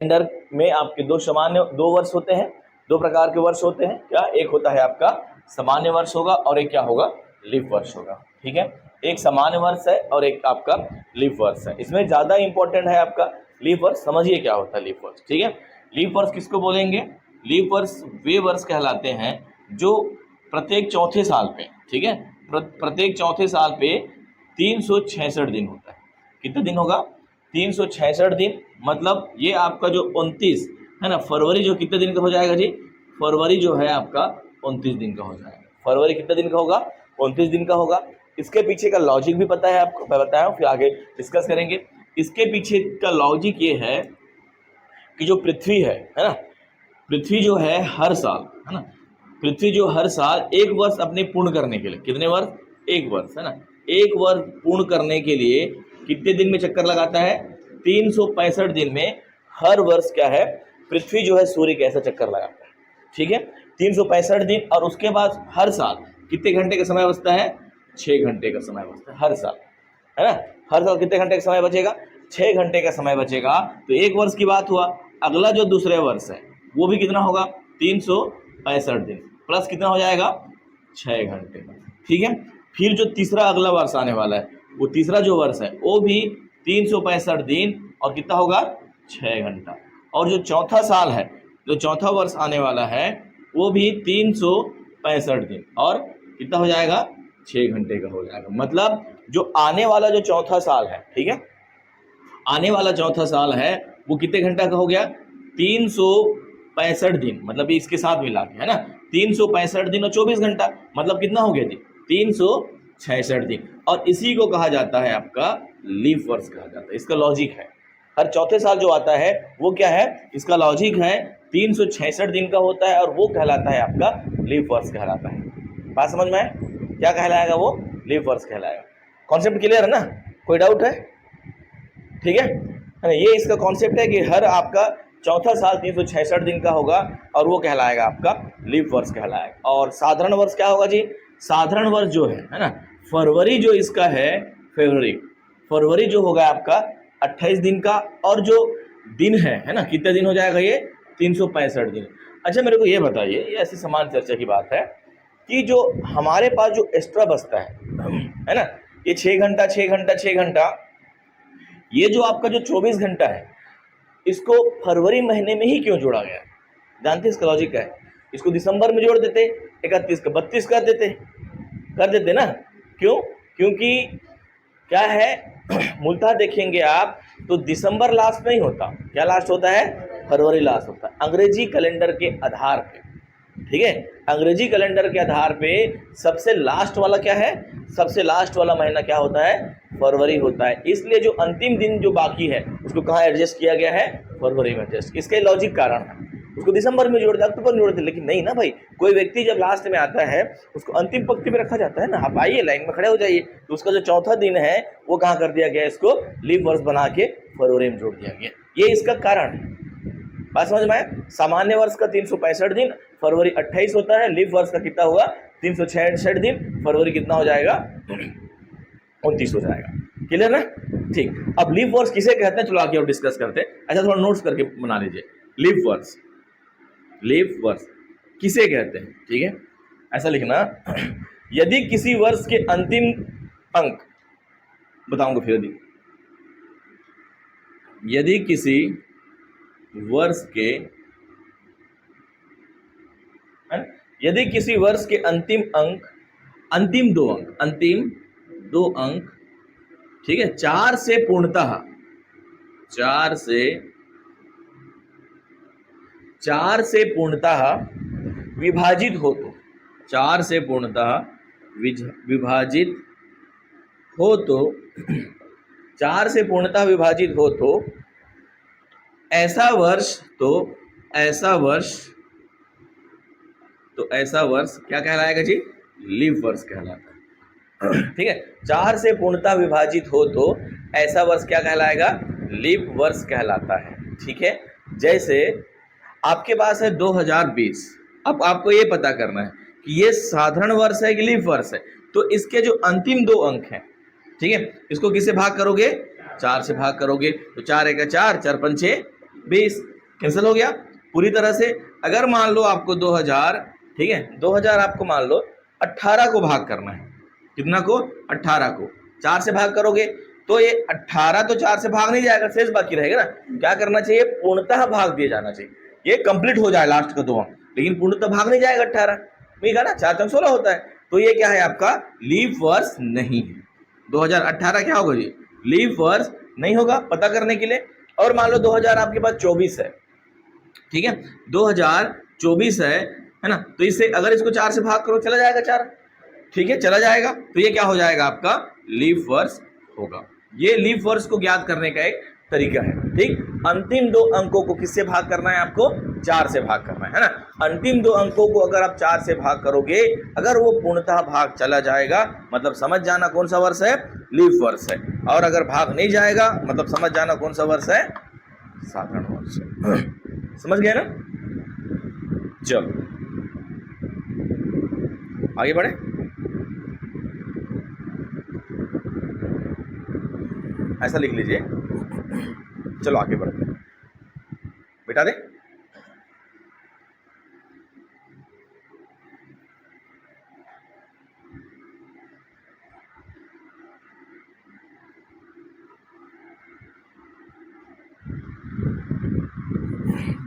Calendar में आपके दो वर्ष होते हैं, दो प्रकार के वर्ष होते हैं। क्या? एक होता है आपका सामान्य वर्ष होगा और एक क्या होगा? लीप वर्ष होगा। ठीक है, एक सामान्य वर्ष है और एक आपका लीप वर्ष है। इसमें ज्यादा इंपॉर्टेंट है आपका लीप वर्ष। समझिए क्या होता है लीप वर्ष। ठीक है, लीप वर्ष किसको बोलेंगे? लीप वर्ष वे वर्ष कहलाते हैं जो प्रत्येक चौथे साल पे, ठीक है, प्रत्येक चौथे साल पे 366 दिन होता है। कितने दिन होगा? 366 दिन। मतलब ये आपका जो 29 है ना, फरवरी जो कितने दिन का हो जाएगा जी? फरवरी जो है आपका 29 दिन का हो जाएगा। फरवरी कितने दिन का होगा? 29 दिन का होगा। इसके पीछे का लॉजिक भी पता है आपको, मैं बताया, फिर आगे डिस्कस करेंगे। इसके पीछे का लॉजिक ये है कि जो पृथ्वी है ना, पृथ्वी जो है हर साल, है ना, पृथ्वी जो हर साल एक वर्ष अपने पूर्ण करने के लिए, कितने वर्ष? एक वर्ष, है ना, एक वर्ष पूर्ण करने के लिए कितने दिन में चक्कर लगाता है? 365 दिन में हर वर्ष क्या है, पृथ्वी जो है सूर्य का ऐसा चक्कर लगाता है। ठीक है, 365 दिन। और उसके बाद हर साल कितने घंटे का समय बचता है? 6 घंटे का समय बचता है हर साल, है ना। हर साल कितने घंटे का समय बचेगा? 6 घंटे का समय बचेगा। तो एक वर्ष की बात हुआ। अगला जो दूसरे वर्ष है वो भी कितना होगा? 365 दिन प्लस कितना हो जाएगा? 6 घंटे का। ठीक है, फिर जो तीसरा अगला वर्ष आने वाला है, वो तीसरा जो वर्ष है वो भी 365 दिन और कितना होगा? 6 घंटा। और जो चौथा साल है, जो चौथा वर्ष आने वाला है, वो भी 365 दिन और कितना हो जाएगा? 6 घंटे का हो जाएगा। मतलब जो आने वाला जो चौथा साल है, ठीक है, आने वाला चौथा साल है वो कितने घंटा का हो गया? 365 दिन, मतलब इसके साथ मिला के, है ना, 365 दिन और 24 घंटा, मतलब कितना हो गया जी? 366 दिन। और इसी को कहा जाता है आपका लीप वर्ष कहा जाता है। इसका लॉजिक है, हर चौथे साल जो आता है वो क्या है? इसका लॉजिक है 366 दिन का होता है और वो कहलाता है आपका लीप वर्ष कहलाता है। बात समझ में है? क्या कहलाएगा वो? लीप वर्ष कहलाएगा। कॉन्सेप्ट क्लियर है ना? कोई डाउट है? ठीक है, ये इसका कॉन्सेप्ट है कि हर आपका चौथा साल 366 दिन का होगा और वो कहलाएगा आपका लीप वर्ष कहलाएगा। और साधारण वर्ष क्या होगा जी? साधारण वर्ष जो है ना, फरवरी जो इसका है, फरवरी जो होगा आपका 28 दिन का। और जो दिन है ना, कितने दिन हो जाएगा ये? 365 दिन। अच्छा मेरे को ये बताइए, ये ऐसी समान चर्चा की बात है कि जो हमारे पास जो एक्स्ट्रा बचता है ना, ये 6 घंटा 6 घंटा 6 घंटा, ये जो आपका जो 24 घंटा है, इसको फरवरी महीने में ही क्यों जोड़ा गया? जानते हैं इसका लॉजिक क्या है? इसको दिसंबर में जोड़ देते, 31 का 32 कर देते ना। क्यों? क्योंकि क्या है, मूलतः देखेंगे आप तो दिसंबर लास्ट नहीं होता, क्या लास्ट होता है? फरवरी लास्ट होता है, अंग्रेजी कैलेंडर के आधार पे। ठीक है, अंग्रेजी कैलेंडर के आधार पे सबसे लास्ट वाला क्या है? सबसे लास्ट वाला महीना क्या होता है? फरवरी होता है। इसलिए जो अंतिम दिन जो बाकी है उसको कहाँ एडजस्ट किया गया है? फरवरी में एडजस्ट। इसके लॉजिक कारण है, उसको दिसंबर में जोड़ दे, अक्टूबर में जोड़ दे। लेकिन नहीं ना भाई, कोई व्यक्ति जब लास्ट में आता है उसको अंतिम पंक्ति में रखा जाता है ना। आप आइए लाइन में खड़े हो जाइए, तो उसका जो चौथा दिन है वो कहाँ कर दिया गया? इसको लीप वर्ष बना के फरवरी में जोड़ दिया गया। ये इसका कारण है। बात समझ में आए? सामान्य वर्ष का 365 दिन, फरवरी 28 होता है। लीप वर्ष का कितना हुआ? 366 दिन, फरवरी कितना हो जाएगा? 29 हो जाएगा। क्लियर है? ठीक। अब लीप वर्ष किसे कहते हैं, चलो आगे और डिस्कस करते हैं। अच्छा थोड़ा नोट्स करके बना लीजिए। लीप वर्ष किसे कहते हैं? ठीक है, ऐसा लिखना, यदि किसी वर्ष के अंतिम अंक, बताऊंगा फिर, यदि किसी वर्ष के अंतिम अंक, अंतिम दो अंक, ठीक है, 4 से पूर्णतः विभाजित हो तो, 4 से पूर्णतः विभाजित हो तो, 4 से पूर्णतः विभाजित हो तो ऐसा वर्ष क्या कहलाएगा जी? लीप वर्ष कहलाता है। ठीक है, 4 से पूर्णतः विभाजित हो तो ऐसा वर्ष क्या कहलाएगा? लीप वर्ष कहलाता है। ठीक है, जैसे आपके पास है 2020। अब आपको ये पता करना है कि ये साधारण वर्ष है कि लीप वर्ष है। तो इसके जो अंतिम 2 अंक हैं, ठीक है, इसको किससे भाग करोगे? 4 से भाग करोगे। तो 4 1 4, 4 5 6 20। कैंसिल हो गया पूरी तरह से। अगर मान लो आपको 2000, ठीक है, 2000 आपको मान लो 18 को भाग करना है, कितना को, 18 को 4 से भाग करोगे तो ये 18 तो 4 से भाग नहीं जाएगा, शेष बाकी रहेगा ना। क्या करना चाहिए, पूर्णतः भाग दिया जाना चाहिए, ये कंप्लीट हो जाए लास्ट का 2 अंक, लेकिन पूर्णतः भाग नहीं जाएगा 18, ठीक है ना, 4 16 होता है, तो ये क्या है आपका लीप वर्ष नहीं है। 2018 क्या होगा जी, लीप वर्ष नहीं होगा, पता करने के लिए। और मान लो 2000 आपके पास 24 है, ठीक है, 2024 है ना, तो इससे अगर इसको 4 से भाग करो चला जाएगा 4, ठीक है, चला जाएगा, तो ये क्या हो जाएगा आपका लीप वर्ष होगा। ये लीप वर्ष को ज्ञात करने का एक तरीका है, ठीक। अंतिम 2 अंकों को किससे भाग करना है, आपको 4 से भाग करना है ना। अंतिम 2 अंकों को अगर आप 4 से भाग करोगे, अगर वो पूर्णतः भाग चला जाएगा, मतलब समझ जाना कौन सा वर्ष है, लीप वर्ष है। और अगर भाग नहीं जाएगा, मतलब समझ जाना कौन सा वर्ष है, साधारण वर्ष है। समझ गए ना। चलो आगे बढ़े। ऐसा लिख लीजिए, चलो आगे बढ़ते हैं, बिठा दे।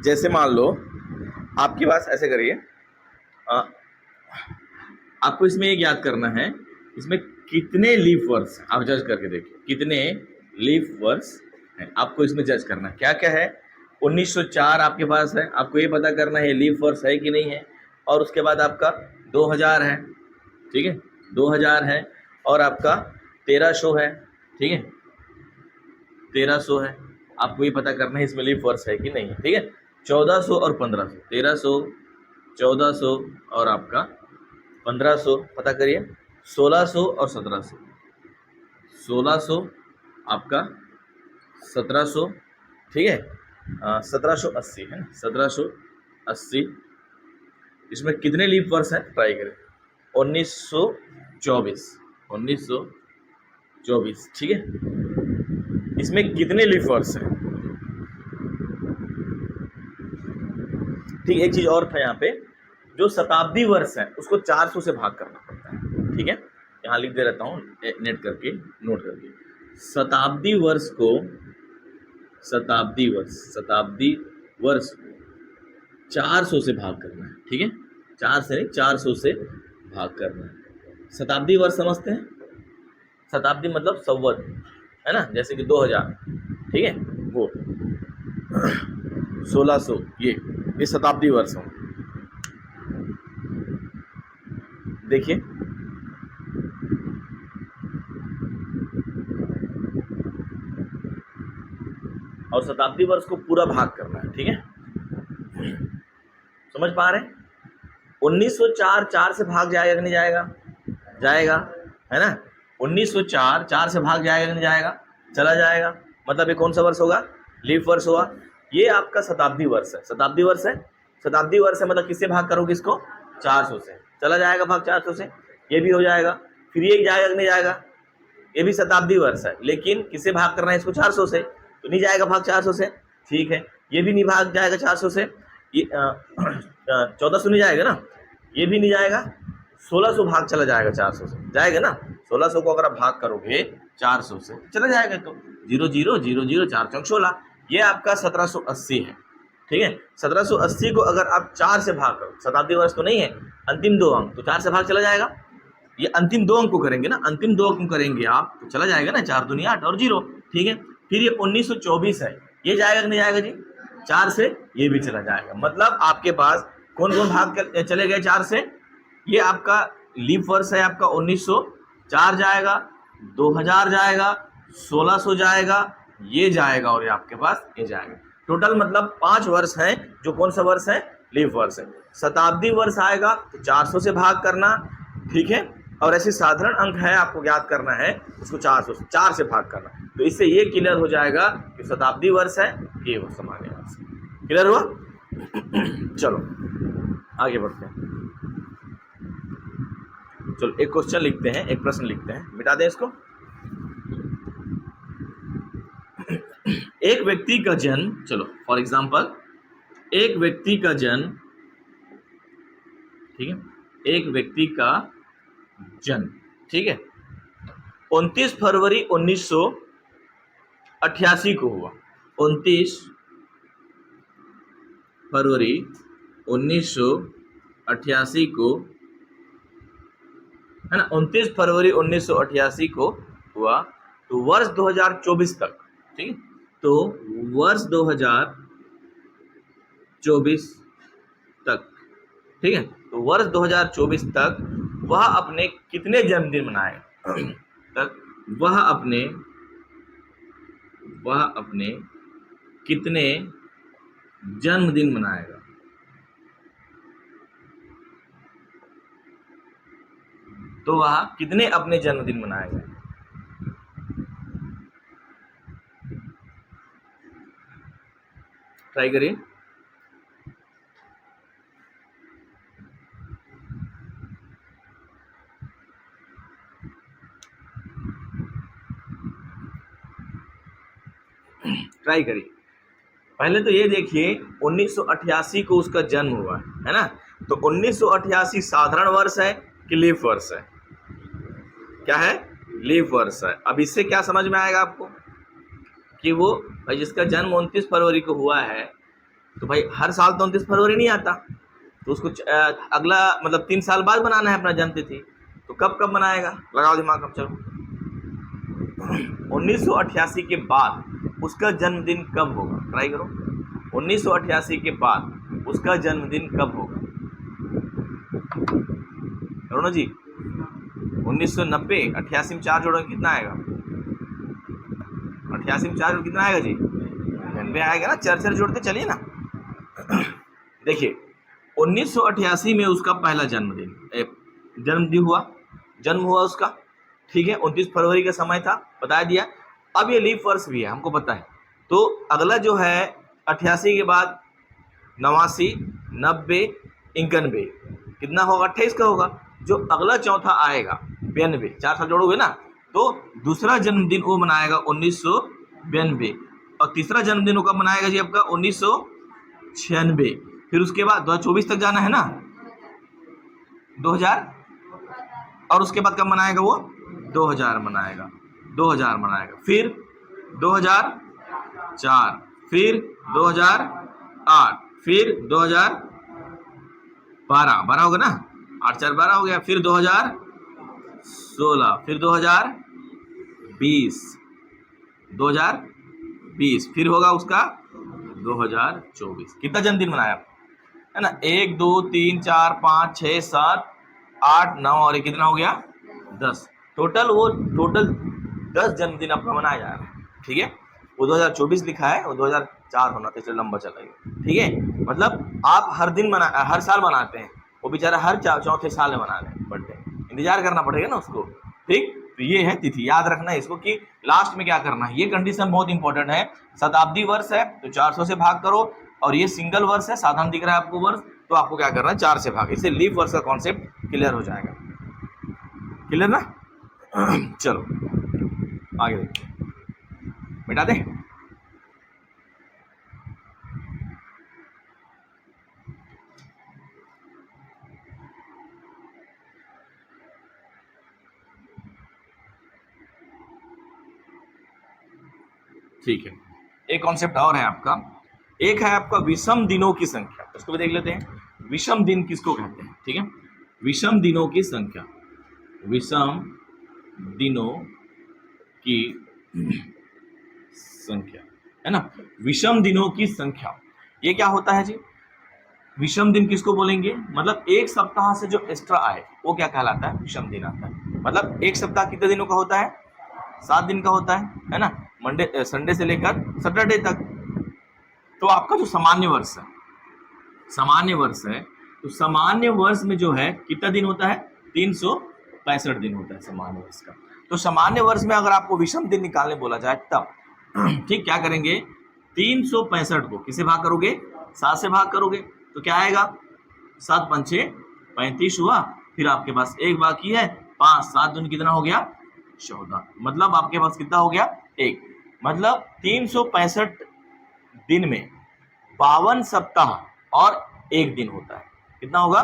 जैसे मान लो आपके पास, ऐसे करिए, आपको इसमें ये याद करना है, इसमें कितने लीप वर्ष आप जज करके देखिए, कितने लीप वर्ष है आपको इसमें जज करना है। क्या क्या है, 1904 आपके पास है, आपको ये पता करना है लीप वर्ष है कि नहीं है। और उसके बाद आपका 2000 है, ठीक है, 2000 है, और आपका 1300 है, ठीक है, 1300 है, आपको ये पता करना है इसमें लीप वर्ष है कि नहीं है, ठीक है। 1400 और 1500, 1300, 1400 और आपका 1500 पता करिए, 1600 और 1700, 1600 आपका 1700, ठीक है, 1780 है ना, 1780। इसमें कितने लीप वर्ष है ट्राई करें, 1924, 1924, ठीक है, इसमें कितने लीप वर्ष है। ठीक, एक चीज और था यहाँ पे, जो शताब्दी वर्ष है उसको 400 से भाग करना पड़ता है, ठीक है, यहाँ लिख दे रहता हूँ नेट करके, नोट करके। शताब्दी वर्ष को, शताब्दी वर्ष 400 से भाग करना है, ठीक है, 4 से नहीं 400 से भाग करना है। शताब्दी वर्ष समझते हैं, शताब्दी मतलब संवत है ना, जैसे कि 2000, ठीक है, वो 1600, ये शताब्दी वर्ष हो। देखिए और शताब्दी वर्ष को पूरा भाग करना है, ठीक है, समझ पा रहे हैं। 1904 4 से भाग जाएगा कि नहीं जाएगा, जाएगा है ना, 1904 4 से भाग जाएगा कि नहीं जाएगा, चला जाएगा, मतलब ये कौन सा वर्ष होगा, लीप वर्ष होगा। ये आपका शताब्दी वर्ष है, शताब्दी वर्ष है, शताब्दी वर्ष है, मतलब किससे भाग करोगे इसको, 400 से, चला जाएगा भाग 400 से, ये भी हो जाएगा। फिर ये जाएगा कि नहीं जाएगा, ये भी शताब्दी वर्ष है, लेकिन किससे भाग करना है इसको, 400 से, तो नहीं जाएगा भाग 400 से, ठीक है, ये भी नहीं भाग जाएगा 400 से, ये 1400 नहीं जाएगा ना, ये भी नहीं जाएगा, 1600 भाग चला जाएगा 400 से, जाएगा ना, 1600 को अगर आप भाग करोगे 400 से चला जाएगा, तो 0 0 0 0 4 4 16, ये आपका 1780 है, ठीक है। 1780 को अगर आप 4 से भाग करो, शताब्दी वर्ष तो नहीं है, अंतिम 2 अंक, तो 4 से भाग चला जाएगा। ये अंतिम 2 अंक को करेंगे ना, अंतिम 2 अंक करेंगे आप तो चला जाएगा ना, 4 दूनी 8 और 0, ठीक है। फिर ये 1924 है, ये जाएगा कि नहीं जाएगा जी, 4 से ये भी चला जाएगा, मतलब आपके पास कौन कौन भाग चले गए 4 से। ये आपका लीप वर्ष है, आपका 1904 जाएगा, 2000 जाएगा, 1600 जाएगा, ये जाएगा, और ये आपके पास ये जाएगा। टोटल मतलब 5 वर्ष हैं, जो कौन सा वर्ष है, लीप वर्ष है। शताब्दी वर्ष आएगा तो 400 से भाग करना, ठीक है, और ऐसे साधारण अंक है आपको याद करना है, उसको 400 से 4 से भाग करना, तो इससे ये क्लियर हो जाएगा कि शताब्दी वर्ष है, ये वो सामान्य वर्ष। क्लियर हुआ। चलो आगे बढ़ते हैं, चलो एक क्वेश्चन लिखते हैं, एक प्रश्न लिखते हैं, मिटा दें इसको। एक व्यक्ति का जन्म, चलो फॉर एग्जांपल एक व्यक्ति का जन्म, ठीक है, एक व्यक्ति का जन्म, ठीक है, 29 फरवरी 1988 को हुआ। 29 फरवरी 1988 को, है ना, 29 फरवरी 1988 को हुआ। तो वर्ष 2024 तक, ठीक है, तो वर्ष 2024 तक, ठीक है, तो वर्ष 2024 तक वह अपने कितने जन्मदिन मनाएगा? तक वह अपने कितने जन्मदिन मनाएगा? तो वह कितने अपने जन्मदिन मनाएगा? ट्राई करिए। ट्राई करिए। पहले तो ये देखिए 1988 को उसका जन्म हुआ है ना, तो 1988 साधारण वर्ष है कि लीप वर्ष है? क्या है? लीप वर्ष है। अब इससे क्या समझ में आएगा आपको कि वो भाई जिसका जन्म 29 फरवरी को हुआ है, तो भाई हर साल तो 29 फरवरी नहीं आता, तो उसको अगला मतलब 3 साल बाद बनाना है अपना जन्मतिथि, तो कब कब मनाएगा? लगाओ दिमाग कब। चलो 1988 के बाद उसका जन्मदिन कब होगा? ट्राई करो। 1988 के बाद उसका जन्मदिन कब होगा? करो ना जी। 1990, 88 में 4 जोड़ोगे कितना आएगा? 88 में 4 जोड़ कितना आएगा जी? 90 आएगा ना। 4 जोड़ते चलिए ना। देखिए 1988 में उसका पहला जन्मदिन हुआ, जन्म हुआ उसका, ठीक है, 29 फरवरी का समय था, बता दिया। अब ये लीप वर्ष भी है, हमको पता है। तो अगला जो है 88 के बाद 89, 90, 91 कितना होगा? 28 का होगा। जो अगला चौथा आएगा 92, 4 साल जोड़ोगे ना, तो दूसरा जन्मदिन वो मनाएगा 1992, और तीसरा जन्मदिन वो कब मनाएगा जी आपका? 1996। फिर उसके बाद 2024 तक जाना है ना, 2000, और उसके बाद कब मनाएगा वो? 2000 मनाएगा, 2000 मनाएगा, फिर 2004, फिर 2008, फिर 2012, 12 होगा ना, 8 4 12 हो गया, फिर 2016, फिर 2020, 2020, फिर होगा उसका 2024। कितना जन्मदिन मनाया है ना? 1 2 3 4 5 6 7 8 9 और कितना हो गया? 10। टोटल 10 जन्मदिन आपका मनाया जा रहा है, ठीक है। वो 2024 लिखा है, वो 2004 होना था, इसलिए लंबा चलेगा, ठीक है। मतलब आप हर साल मनाते हैं, वो बेचारा हर चौथे साल में मना रहे हैं बर्थडे, इंतजार करना पड़ेगा ना उसको, ठीक। तो ये है तिथि, याद रखना है इसको कि लास्ट में क्या करना है। ये कंडीशन बहुत इंपॉर्टेंट है। शताब्दी वर्ष है तो 400 से भाग करो, और ये सिंगल वर्ष है, साधारण दिख रहा है आपको वर्ष, तो आपको क्या करना है? 4 से भाग। इससे लीप वर्ष का कॉन्सेप्ट क्लियर हो जाएगा। क्लियर ना? चलो आगे देखते हैं, मिटा दे। ठीक है, एक कॉन्सेप्ट और है आपका, एक है आपका विषम दिनों की संख्या, उसको भी देख लेते हैं। विषम दिन किसको कहते हैं? ठीक है, विषम दिनों की संख्या, विषम दिनों की संख्या, है ना। विषम दिनों की संख्या, ये क्या होता है जी? विषम दिन किसको बोलेंगे? मतलब एक सप्ताह से जो एक्स्ट्रा आए वो क्या कहलाता है? विषम दिन आता है। मतलब एक सप्ताह कितने दिनों का होता है? 7 दिन का होता है ना, मंडे संडे से लेकर सैटरडे तक। तो आपका जो सामान्य वर्ष है, सामान्य वर्ष है, तो सामान्य वर्ष में जो है कितना दिन होता है? 365 दिन होता है सामान्य वर्ष का। तो सामान्य वर्ष में अगर आपको विषम दिन निकालने बोला जाए तब ठीक क्या करेंगे? 365 को किसे भाग करोगे? 7 से भाग करोगे, तो क्या आएगा? 7 5 6 35 हुआ, फिर आपके पास एक बाकी है 5, 7 दूनी कितना हो गया? 14। मतलब आपके पास कितना हो गया? 1। मतलब 365 दिन में 52 सप्ताह और 1 दिन होता है। कितना होगा?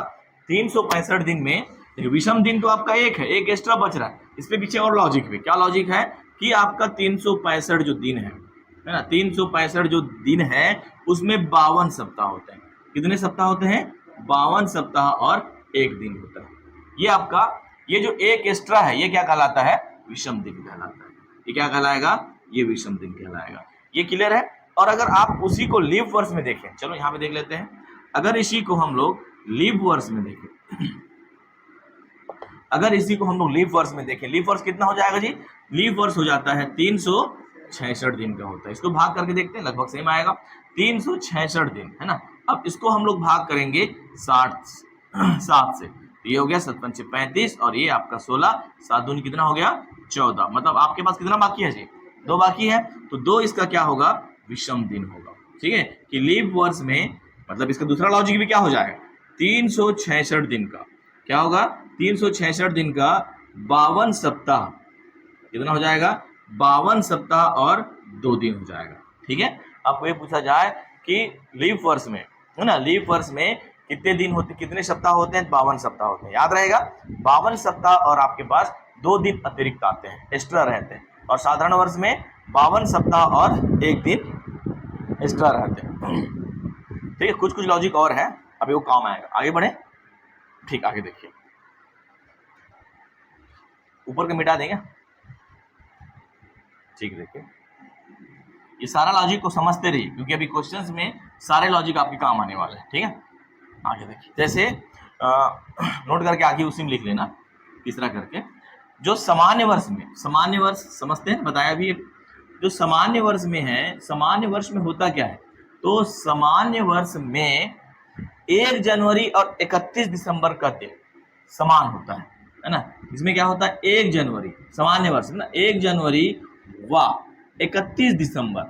365 दिन में विषम दिन तो आपका एक है, एक एक्स्ट्रा बच रहा है। इसके पीछे और लॉजिक भी, क्या लॉजिक है कि आपका 365 जो दिन है ना, 365 जो दिन है उसमें 52 सप्ताह होते हैं। कितने सप्ताह होते हैं? 52 सप्ताह और 1 दिन होता है। ये आपका ये जो एक एक्स्ट्रा है ये क्या कहलाता है? विषम दिन कहलाता है। ये क्या कहलाएगा? ये विषम दिन कहलाएगा। ये क्लियर है? और अगर आप उसी को लीप वर्ष में देखें, चलो यहाँ पे देख लेते हैं। अगर इसी को हम लोग लीप वर्ष में देखें, अगर इसी को हम लोग लीप वर्ष में देखें, लीप वर्ष कितना हो जाएगा जी? लीप वर्ष हो जाता है 366 दिन का होता है। इसको भाग करके देखते हैं, लगभग सेम आएगा। 366 दिन है ना। अब इसको हम लोग भाग करेंगे 7 से, ये हो गया 7 पंचे 35 और ये आपका 16, 7 दूनी कितना हो गया? 14। मतलब आपके पास कितना बाकी है जी? 2 बाकी है। तो 2 इसका क्या होगा? विषम दिन होगा। ठीक है, कि लीप वर्ष में मतलब इसका दूसरा लॉजिक भी क्या हो जाएगा? 366 दिन का क्या होगा? 366 दिन का 52 सप्ताह कितना हो जाएगा? 52 सप्ताह और 2 दिन हो जाएगा। ठीक है, आपको ये पूछा जाए कि लीप वर्ष में है ना, लीप वर्ष में कितने दिन होते, कितने सप्ताह होते हैं? 52 सप्ताह होते हैं। याद रहेगा, 52 सप्ताह और आपके पास 2 दिन अतिरिक्त आते हैं, एक्स्ट्रा रहते हैं। और साधारण वर्ष में 52 सप्ताह और 1 दिन एक्स्ट्रा रहते हैं। ठीक है, कुछ लॉजिक और है, अभी वो काम आएगा। आगे बढ़े। ठीक, आगे देखिए, ऊपर के मिटा देंगे। ठीक, देखिए ये सारा लॉजिक को समझते रहिए, क्योंकि अभी क्वेश्चंस में सारे लॉजिक आपके काम आने वाले हैं। ठीक है, आगे देखिए, जैसे नोट करके आगे उसी में लिख लेना, तीसरा करके। जो सामान्य वर्ष में, सामान्य वर्ष समझते हैं, बताया भी। जो सामान्य वर्ष में है, सामान्य वर्ष में होता क्या है? तो सामान्य वर्ष में 1 जनवरी और 31 दिसंबर का दिन समान होता है ना। इसमें क्या होता है? 1 जनवरी सामान्य वर्ष में ना, 1 जनवरी व 31 दिसंबर,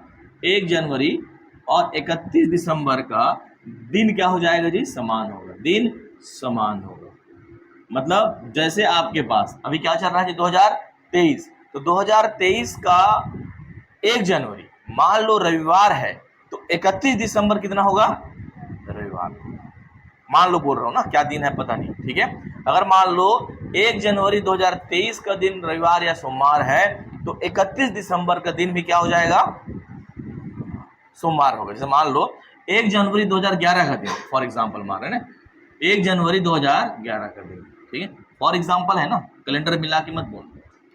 1 जनवरी और 31 दिसंबर का दिन क्या हो जाएगा जी? समान होगा, दिन समान होगा। मतलब जैसे आपके पास अभी क्या चल रहा है जी? 2023, तो 2023 का 1 जनवरी मान लो रविवार है, तो 31 दिसंबर कितना होगा? रविवार। मान लो बोल रहा हूँ ना, क्या दिन है पता नहीं। ठीक है, अगर मान लो 1 जनवरी 2023 का दिन रविवार या सोमवार है, तो 31 दिसंबर का दिन भी क्या हो जाएगा? सोमवार होगा। जैसे मान लो 1 जनवरी 2011 का दिन, फॉर एग्जाम्पल मान रहे हैं ना, 1 जनवरी 2011 का दिन। ठीक है, फॉर एग्जाम्पल है ना, कैलेंडर मिला के मत बोल।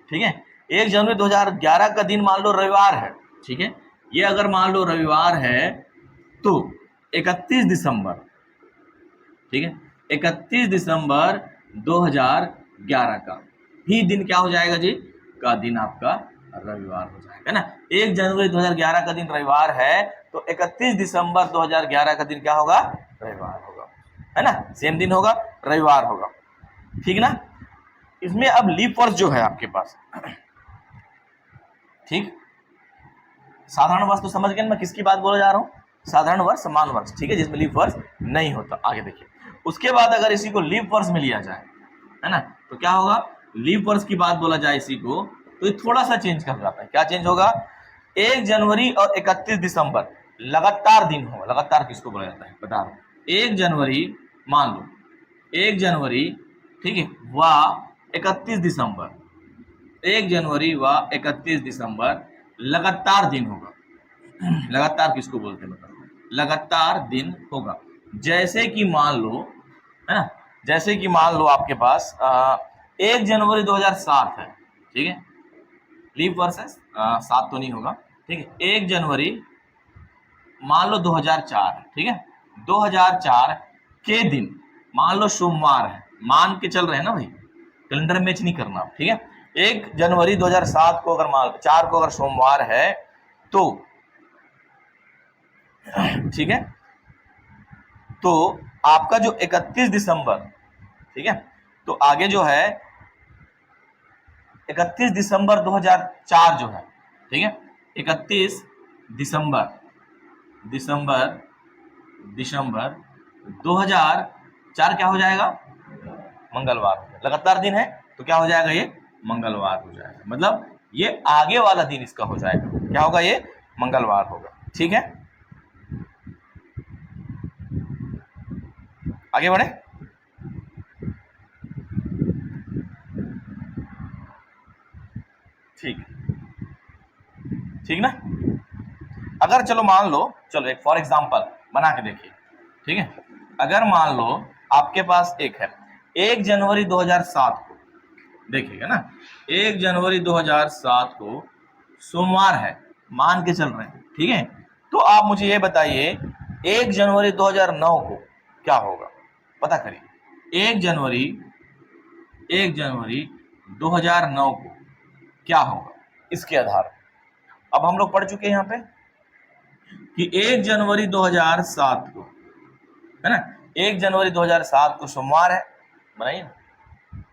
ठीक है, 1 जनवरी 2011 का दिन मान लो रविवार है। ठीक है, ये अगर मान लो रविवार है तो 31 दिसंबर, ठीक है, 31 दिसंबर 2011 का ही दिन क्या हो जाएगा जी? का दिन आपका रविवार हो जाएगा ना। 1 जनवरी 2011 का दिन रविवार है, तो 31 दिसंबर 2011 का दिन क्या होगा? रविवार होगा, है ना। सेम दिन होगा, रविवार होगा। ठीक ना। इसमें अब लीप वर्ष जो है आपके पास, ठीक, साधारण वर्ष तो समझ गए मैं किसकी बात बोला जा रहा हूँ? साधारण वर्ष, समान वर्ष। ठीक है, जिसमें लीप वर्ष नहीं होता। आगे देखिए, उसके बाद अगर इसी को लीप वर्ष में लिया जाए, है ना, तो क्या होगा? लीप वर्ष की बात बोला जाए इसी को, तो ये थोड़ा सा चेंज कर जाता है। क्या चेंज होगा? 1 जनवरी और 31 दिसंबर लगातार दिन होगा। लगातार किसको बोला जाता है बता रहा हूँ। 1 जनवरी मान लो, 1 जनवरी, ठीक है, व 31 दिसंबर, 1 जनवरी व 31 दिसंबर लगातार दिन होगा। लगातार किसको बोलते हैं बताओ? लगातार दिन होगा। जैसे कि मान लो, है ना, जैसे कि मान लो आपके पास 1 जनवरी 2007 है। ठीक है, लीप वर्ष है, 7 तो नहीं होगा। ठीक है, 1 जनवरी मान लो 2004 है। ठीक है, 2004 के दिन मान लो सोमवार है, मान के चल रहे हैं ना भाई, कैलेंडर मैच नहीं करना। ठीक है, 1 जनवरी 2007 को अगर मान 4 को अगर सोमवार है तो, ठीक है, तो आपका जो 31 दिसंबर, ठीक है, तो आगे जो है 31 दिसंबर 2004 जो है, ठीक है, 31 दिसंबर 2004 क्या हो जाएगा? मंगलवार हो जाएगा। लगातार दिन है तो क्या हो जाएगा? ये मंगलवार हो जाएगा। मतलब ये आगे वाला दिन इसका हो जाएगा, क्या होगा? ये मंगलवार होगा। ठीक है, आगे बढ़े। ठीक, ठीक ना। अगर चलो मान लो, चलो एक फॉर एग्जांपल बना के देखिए, ठीक है। अगर मान लो आपके पास एक है 1 जनवरी 2007 को, देखिएगा ना, 1 जनवरी 2007 को सोमवार है, मान के चल रहे हैं, ठीक है। तो आप मुझे ये बताइए 1 जनवरी 2009 को क्या होगा, पता करिए। 1 जनवरी 2009 को क्या होगा, इसके आधार पर। अब हम लोग पढ़ चुके हैं यहाँ पे कि 1 जनवरी 2007 को, है ना, 1 जनवरी 2007 को सोमवार है, बनाइए ना,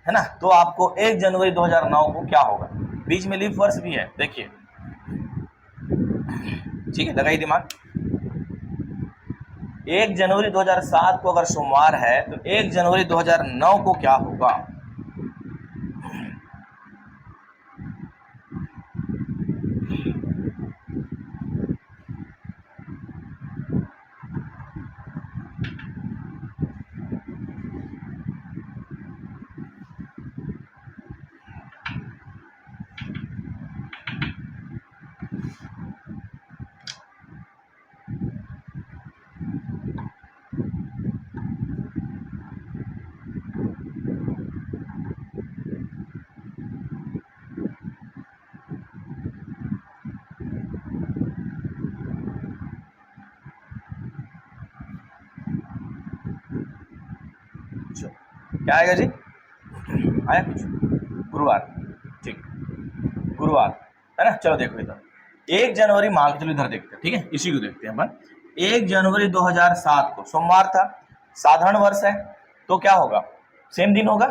है ना। तो आपको 1 जनवरी 2009 को क्या होगा, बीच में लीप वर्ष भी है, देखिए, ठीक है, लगाइए दिमाग। 1 जनवरी 2007 को अगर सोमवार है तो 1 जनवरी 2009 को क्या होगा। क्या आएगा जी, आया कुछ, गुरुवार, ठीक, गुरुवार, है ना। चलो देखो इधर 1 जनवरी मान के चलो इधर देखते हैं, ठीक है, इसी को देखते हैं अपन। 1 जनवरी 2007 को सोमवार था, साधारण वर्ष है, तो क्या होगा, सेम दिन होगा,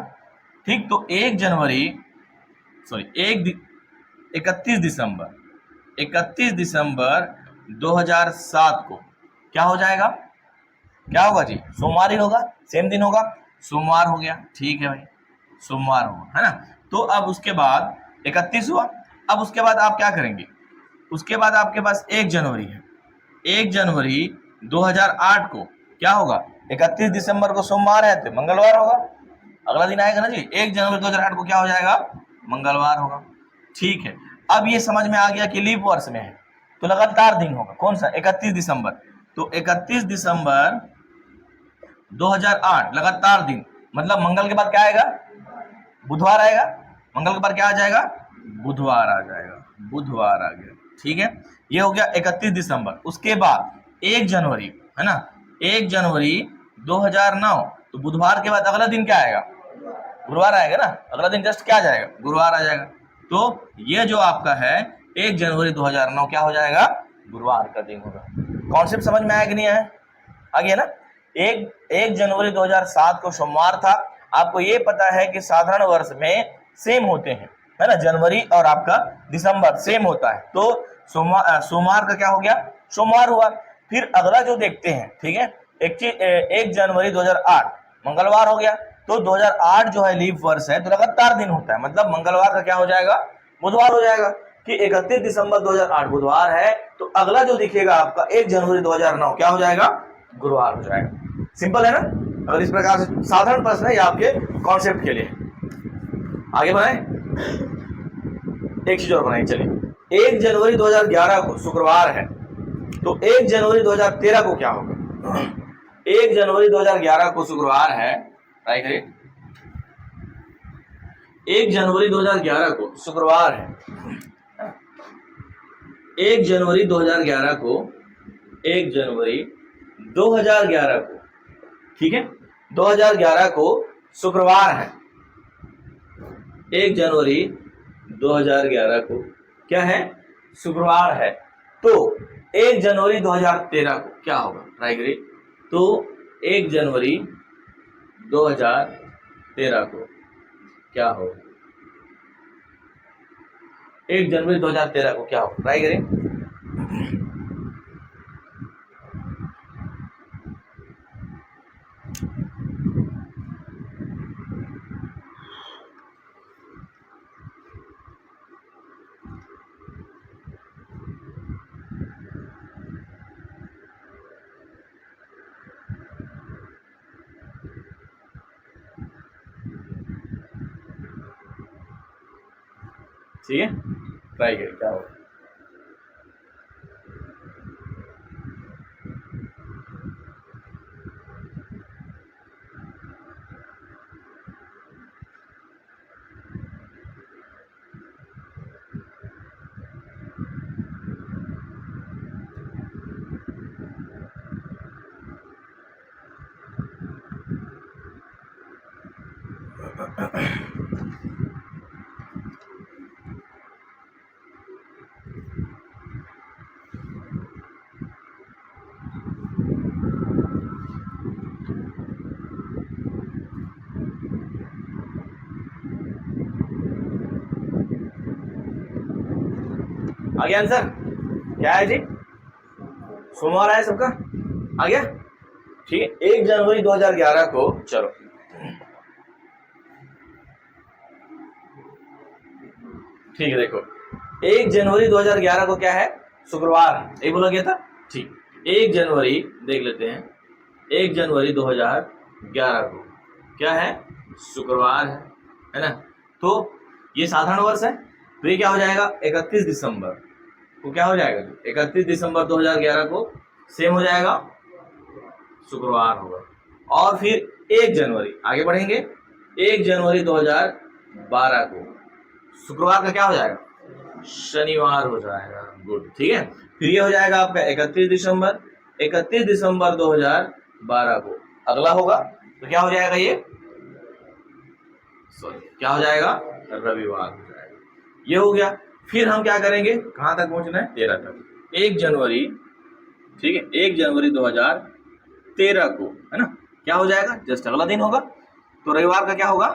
ठीक। तो 1 जनवरी, सॉरी 31 दिसंबर 2007 को क्या हो जाएगा, क्या होगा जी, सोमवार ही होगा, सेम दिन होगा, सोमवार हो गया, ठीक है भाई, सोमवार होगा, है ना। तो अब उसके बाद 31 हुआ, अब उसके बाद आप क्या करेंगे, उसके बाद आपके पास 1 जनवरी है, 1 जनवरी 2008 को क्या होगा, 31 दिसंबर को सोमवार है तो मंगलवार होगा, अगला दिन आएगा ना जी, 1 जनवरी 2008 को क्या हो जाएगा, मंगलवार होगा, ठीक है। अब ये समझ में आ गया कि लीप वर्ष में है तो लगातार दिन होगा, कौन सा, 31 दिसंबर, तो 31 दिसंबर 2008 लगातार दिन, मतलब मंगल के बाद क्या आएगा, बुधवार आएगा, मंगल के बाद क्या आ जाएगा, बुधवार आ जाएगा, बुधवार आ गया, ठीक है। ये हो गया 31 दिसंबर। उसके बाद 1 जनवरी, है ना, 1 जनवरी 2009, तो बुधवार के बाद अगला दिन क्या आएगा, गुरुवार आएगा ना, अगला दिन जस्ट क्या आ जाएगा, गुरुवार आ जाएगा। तो ये जो आपका है 1 जनवरी 2009 क्या हो जाएगा, गुरुवार का दिन होगा। कॉन्सेप्ट समझ में आया कि नहीं आया, आ गया ना। 1 जनवरी 2007 को सोमवार था, आपको ये पता है कि साधारण वर्ष में सेम होते हैं, है ना, जनवरी और आपका दिसंबर सेम होता है, तो सोमवार का क्या हो गया, सोमवार हुआ। फिर अगला जो देखते हैं, ठीक है, 1 जनवरी 2008 मंगलवार हो गया, तो 2008 जो है लीप वर्ष है तो लगातार दिन होता है, मतलब मंगलवार का क्या हो जाएगा, बुधवार हो जाएगा, कि 31 दिसंबर 2008 बुधवार है, तो अगला जो दिखेगा आपका 1 जनवरी 2009 क्या हो जाएगा, गुरुवार हो जाएगा। सिंपल है ना। अगर इस प्रकार से साधारण प्रश्न है, ये आपके कॉन्सेप्ट के लिए। आगे बढ़ाएं, एक चीज और बनाएं, चलिए। 1 जनवरी 2011 को शुक्रवार है, तो 1 जनवरी 2013 को क्या होगा, 1 जनवरी 2011 को शुक्रवार है, ट्राई करिए, 1 जनवरी 2011 को शुक्रवार है, 1 जनवरी 2011 को, 1 जनवरी 2011 को, ठीक है, 2011 को शुक्रवार है, 1 जनवरी 2011 को क्या है, शुक्रवार है, तो 1 जनवरी 2013 को क्या होगा, ट्राई करिए। तो 1 जनवरी 2013 को क्या होगा, 1 जनवरी 2013 को क्या होगा, ट्राई करें। ठीक है, ट्राई करिए क्या होगा। आ गया आंसर? क्या है जी? सोमवार आया सबका? आ गया? ठीक है, 1 जनवरी 2011 को, चलो ठीक है, देखो 1 जनवरी 2011 को क्या है? शुक्रवार है, यही बोला गया था। ठीक, 1 जनवरी देख लेते हैं, 1 जनवरी 2011 को क्या है? शुक्रवार है ना। तो ये साधारण वर्ष है, तो ये क्या हो जाएगा? 31 दिसंबर को क्या हो जाएगा? 31 दिसंबर 2011 को सेम हो जाएगा, शुक्रवार होगा। और फिर 1 जनवरी, आगे बढ़ेंगे, 1 जनवरी 2012 को शुक्रवार का क्या हो जाएगा? शनिवार हो जाएगा। गुड, ठीक है। फिर ये हो जाएगा आपका 31 दिसंबर, 31 दिसंबर 2012 को अगला होगा, तो क्या हो जाएगा? ये सॉरी क्या हो जाएगा? रविवार हो जाएगा। ये हो गया। फिर हम क्या करेंगे? कहां तक पहुंचना है? 13 तक। 1 जनवरी, ठीक है, 1 जनवरी 2013 को, है ना, क्या हो जाएगा? जस्ट अगला दिन होगा, तो रविवार का क्या होगा?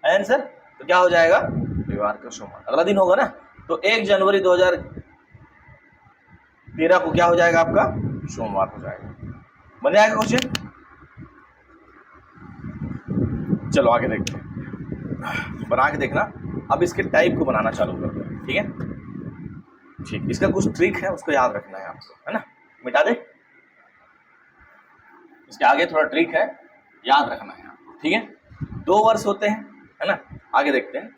आंसर तो क्या हो जाएगा? रविवार का सोमवार अगला दिन होगा ना। तो 1 जनवरी 2013 को क्या हो जाएगा? आपका सोमवार हो जाएगा। बन जाएगा क्वेश्चन? चलो आगे देखते हैं, बना के देखना। अब इसके टाइप को बनाना चालू करते हैं, ठीक है। ठीक, इसका कुछ ट्रिक है, उसको याद रखना है आपको, है ना। मिटा दे, इसके आगे थोड़ा ट्रिक है, याद रखना है आपको, ठीक है। 2 वर्ष होते हैं, है ना। आगे देखते हैं,